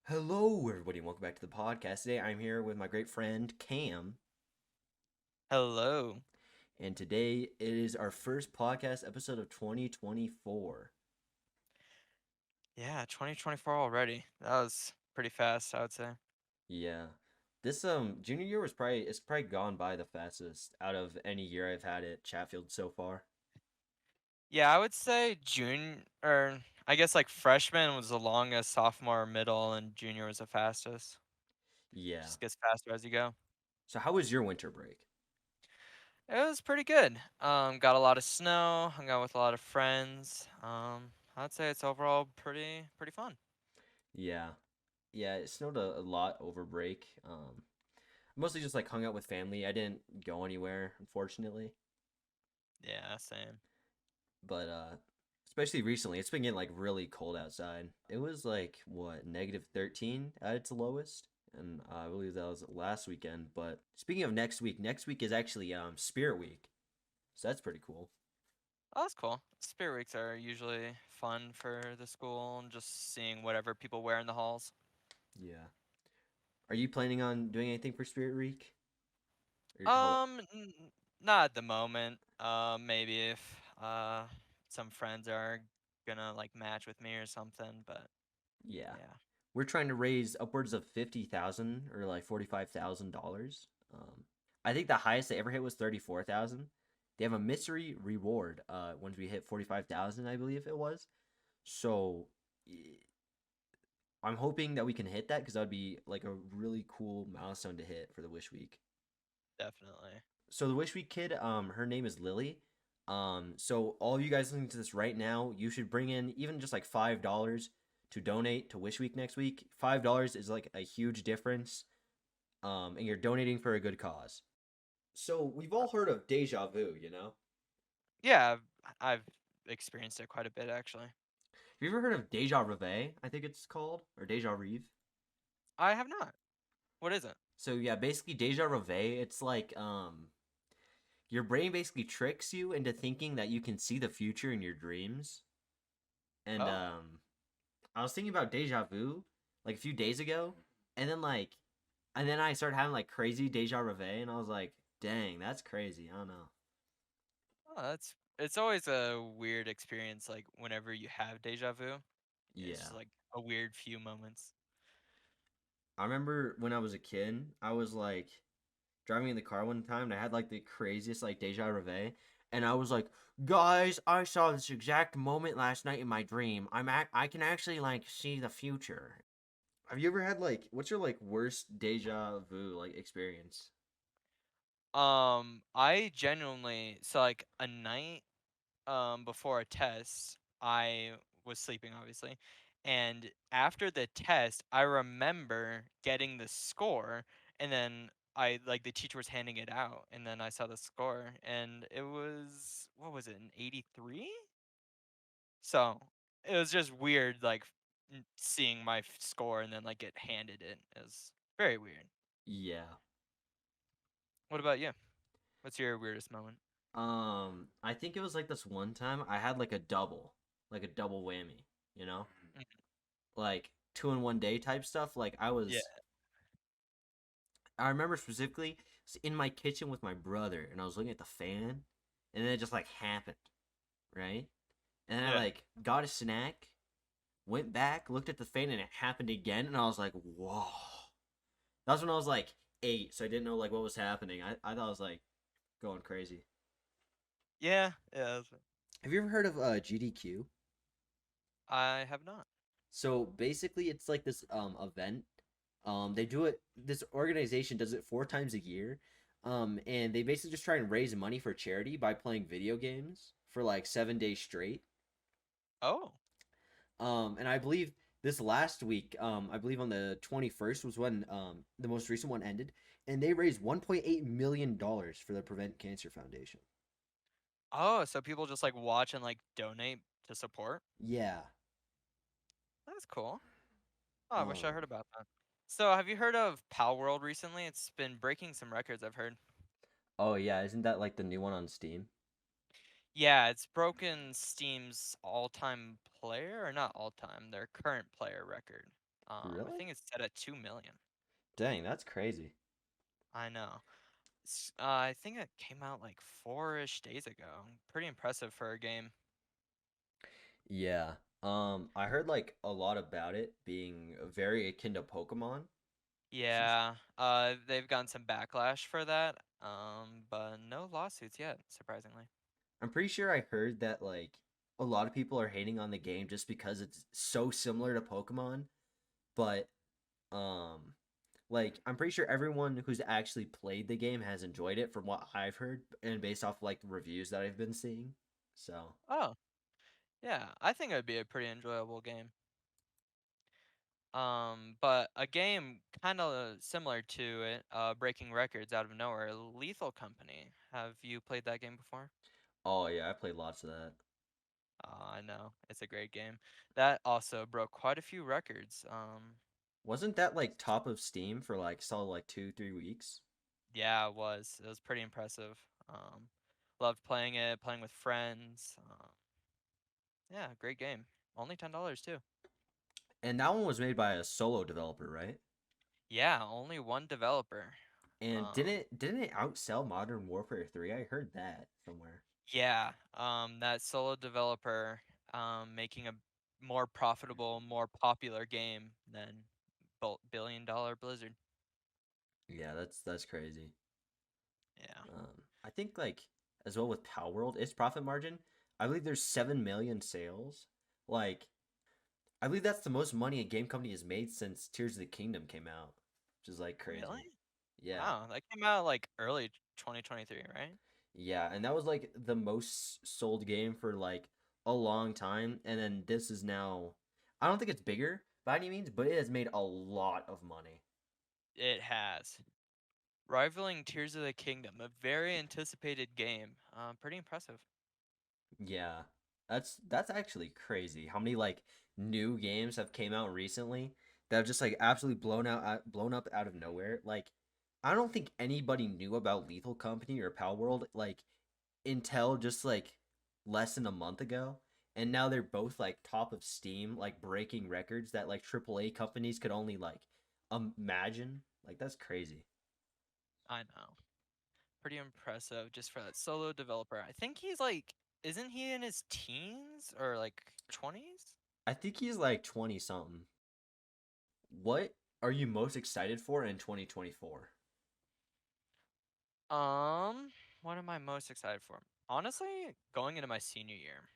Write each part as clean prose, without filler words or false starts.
Hello, everybody, and welcome back to the podcast. Today, I'm here with my great friend Cam, Hello. and today it is our first podcast episode of 2024. Yeah, 2024 already. That was pretty fast, I would say. Yeah, this junior year it's probably gone by the fastest out of any year I've had at Chatfield so far. Yeah, I would say June or I guess like freshman was the longest, sophomore, middle, and junior was the fastest. Yeah. Just gets faster as you go. So, how was your winter break? It was pretty good. Got a lot of snow, hung out with a lot of friends. I'd say it's overall pretty fun. Yeah, yeah, it snowed a lot over break. Mostly just like hung out with family. I didn't go anywhere, unfortunately. Yeah, same. But especially recently, it's been getting like really cold outside. It was like what -13 at its lowest, and I believe that was last weekend. But speaking of next week is actually Spirit Week, so that's pretty cool. Oh, that's cool. Spirit weeks are usually fun for the school and just seeing whatever people wear in the halls. Yeah. Are you planning on doing anything for Spirit Week? How? Not at the moment. Maybe if some friends are gonna like match with me or something, but Yeah, yeah. we're trying to raise upwards of 50,000 or like $45,000. I think the highest they ever hit was 34,000. They have a mystery reward once we hit 45,000, I believe it was. So I'm hoping that we can hit that because that would be like a really cool milestone to hit for the Wish Week. Definitely. So the Wish Week kid, her name is Lily. So all of you guys listening to this right now, you should bring in even just like $5 to donate to Wish Week next week. $5 is like a huge difference. And you're donating for a good cause. So we've Uh, all heard of deja vu, you know? Yeah, I've experienced it quite a bit actually. Have you ever heard of deja revé? I think it's called, or deja reeve. I have not. What is it? So yeah, basically deja revé, it's like your brain basically tricks you into thinking that you can see the future in your dreams. And Oh. I was thinking about deja vu like a few days ago, and then I started having like crazy deja revé, and I was like, dang, that's crazy. I don't know. Oh, that's it's always a weird experience like whenever you have deja vu. It's just Yeah. like a weird few moments. I remember when I was a kid, I was like driving in the car one time and I had like the craziest like deja revé, and I was like, guys, I saw this exact moment last night in my dream. I can actually like see the future. Have you ever had like what's your like worst deja vu like experience? I genuinely so like a night before a test, I was sleeping obviously. And after the test, I remember getting the score and then I like the teacher was handing it out and then I saw the score and it was what was it, an 83? So, it was just weird like seeing my score and then like get handed it. It was very weird. Yeah. What about you? What's your weirdest moment? I think it was like this one time I had like a double whammy, you know? Mm. Like 2 in 1 day type stuff. Yeah. I remember specifically in my kitchen with my brother and I was looking at the fan and then it just like happened, right? And then I Yeah. like got a snack, went back, looked at the fan and it happened again and I was like, whoa. That's when I was like 8, so I didn't know like what was happening. I thought I was like going crazy. Yeah. Yeah. Have you ever heard of GDQ? I have not. So basically, it's like this event. They do it. This organization does it 4 times a year, and they basically just try and raise money for charity by playing video games for like 7 days straight. Oh. And I believe this last week, I believe on the 21st was when the most recent one ended, and they raised $1.8 million for the Prevent Cancer Foundation. Oh, so people just like watch and like donate to support? Yeah. That's cool. Oh, I wish I heard Um. about that. So, have you heard of Pal World recently? It's been breaking some records, I've heard. Oh yeah, isn't that like the new one on Steam? Yeah, it's broken Steam's all-time player, or not all-time, their current player record. I Really? think it's set at 2 million. Dang, that's crazy. I know. I think it came out like 4-ish days ago. Pretty impressive for a game. Yeah. I heard like a lot about it being very akin to Pokemon. Yeah, they've gotten some backlash for that, but no lawsuits yet, surprisingly. I'm pretty sure I heard that like a lot of people are hating on the game just because it's so similar to Pokemon, but um like I'm pretty sure everyone who's actually played the game has enjoyed it from what I've heard and based off like the reviews that I've been seeing. So, Oh, yeah, I think it'd be a pretty enjoyable game. But a game kind of similar to it, breaking records out of nowhere, Lethal Company. Have you played that game before? oh yeah, I played lots of that. I know, it's a great game. That also broke quite a few records. Wasn't that like top of Steam for like solid like 2, 3 weeks? Yeah, it was. It was pretty impressive. Um, Loved playing it, playing with friends. Yeah, great game. Only $10 too. And that one was made by a solo developer, right? Yeah, only one developer. And Um, didn't it outsell Modern Warfare 3? I heard that somewhere. yeah, that solo developer making a more profitable, more popular game than billion dollar Blizzard. Yeah, that's crazy. Yeah, I think like as well with Power World, its profit margin, I believe there's 7 million sales. Like I believe that's the most money a game company has made since Tears of the Kingdom came out, which is like really? crazy. Yeah. Wow, that came out like early 2023, right? Yeah, and that was like the most sold game for like a long time, and then this is now I don't think it's bigger by any means, but it has made a lot of money. It has. Rivaling Tears of the Kingdom, a very anticipated game. Pretty impressive. Yeah. That's actually crazy. How many like new games have came out recently that have just like absolutely blown up out of nowhere? Like I don't think anybody knew about Lethal Company or Pal World like until just like less than a month ago. And now they're both like top of Steam, like breaking records that like AAA companies could only like imagine. Like that's crazy. I know. Pretty impressive just for that solo developer. I think he's like, isn't he in his teens or like 20s? I think he's like 20 something. What are you most excited for in 2024? What am I most excited for? Honestly, going into my senior year.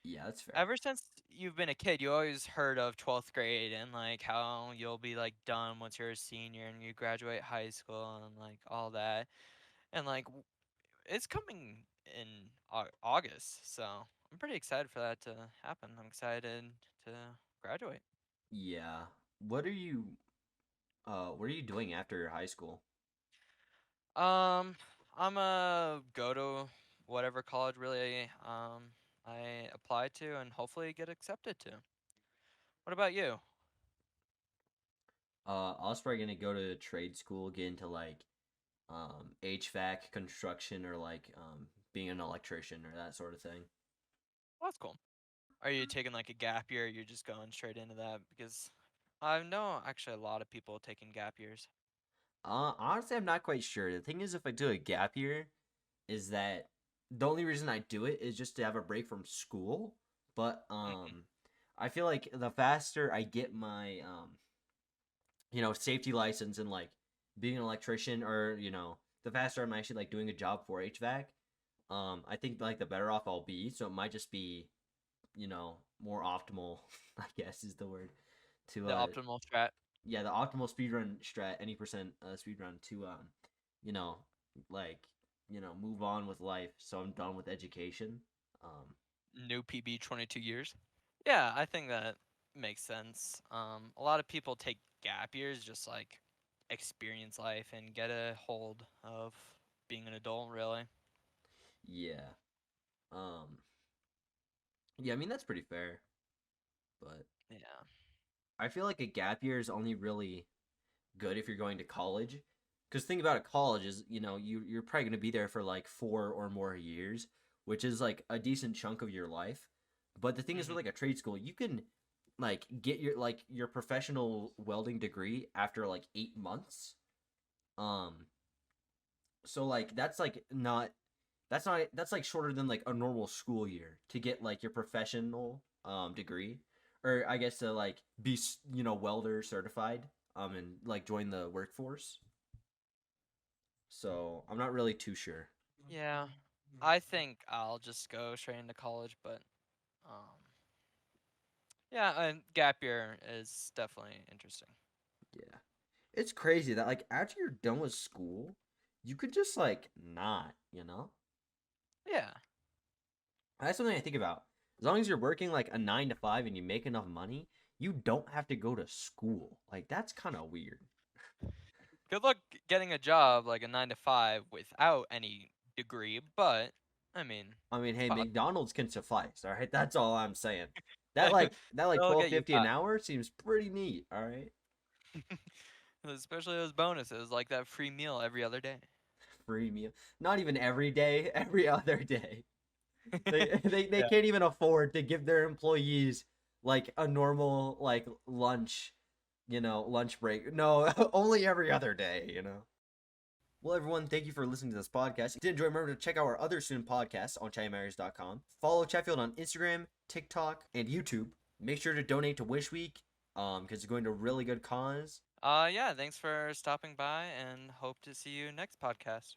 Yeah, that's fair. Ever since you've been a kid, you always heard of 12th grade and like how you'll be like done once you're a senior and you graduate high school and like all that. And like it's coming in August, so I'm pretty excited for that to happen. I'm excited to graduate. Yeah. What are you doing after high school? Um, I'm a go to whatever college really I apply to and hopefully get accepted to. What about you? I was probably gonna go to trade school, get into like HVAC construction or like being an electrician or that sort of thing. Oh, that's cool. Are you taking like a gap year? Or you're just going straight into that because I know actually a lot of people taking gap years. Honestly, I'm not quite sure. The thing is, if I do a gap year, is that the only reason I do it is just to have a break from school. But Hmm. I feel like the faster I get my safety license and like being an electrician, or the faster I'm actually like doing a job for HVAC, I think like the better off I'll be. So it might just be more optimal, I guess is the word to The optimal strat. yeah, the optimal speedrun strat, any percent speedrun to you know, like, move on with life. So I'm done with education. Um, New PB 22 years. Yeah, I think that makes sense. A lot of people take gap years just like experience life and get a hold of being an adult, really. yeah. Um, yeah, I mean that's pretty fair, but Yeah. I feel like a gap year is only really good if you're going to college. Because think about it, college is, you're probably going to be there for like 4 or more years, which is like a decent chunk of your life. But the thing is, with Hmm. like a trade school, you can get your professional welding degree after like 8 months. Um, so like that's like shorter than like a normal school year to get like your professional degree, or I guess to like be welder certified and like join the workforce. So I'm not really too sure. Yeah, I think I'll just go straight into college, but um, yeah, and gap year is definitely interesting. Yeah. It's crazy that like after you're done with school, you could just like not, you know? Yeah, That's something I think about. As long as you're working like a 9 to 5 and you make enough money, you don't have to go to school. Like that's kind of weird. good luck getting a job like a 9 to 5 without any degree, but I mean, I mean, it's hey, possible. McDonald's can suffice, all right? That's all I'm saying. That like They'll twelve get you fifty an by, hour seems pretty neat, all right? especially those bonuses like that free meal every other day. Free meal. Not even every day, every other day. They Yeah. can't even afford to give their employees like a normal like lunch, lunch break. No, only every other day, you know. Well, everyone, thank you for listening to this podcast. If you did enjoy, remember to check out our other student podcasts on chattymarys.com. Follow Chatfield on Instagram, TikTok, and YouTube. Make sure to donate to Wish Week, because it's going to a really good cause. Yeah, thanks for stopping by and hope to see you next podcast.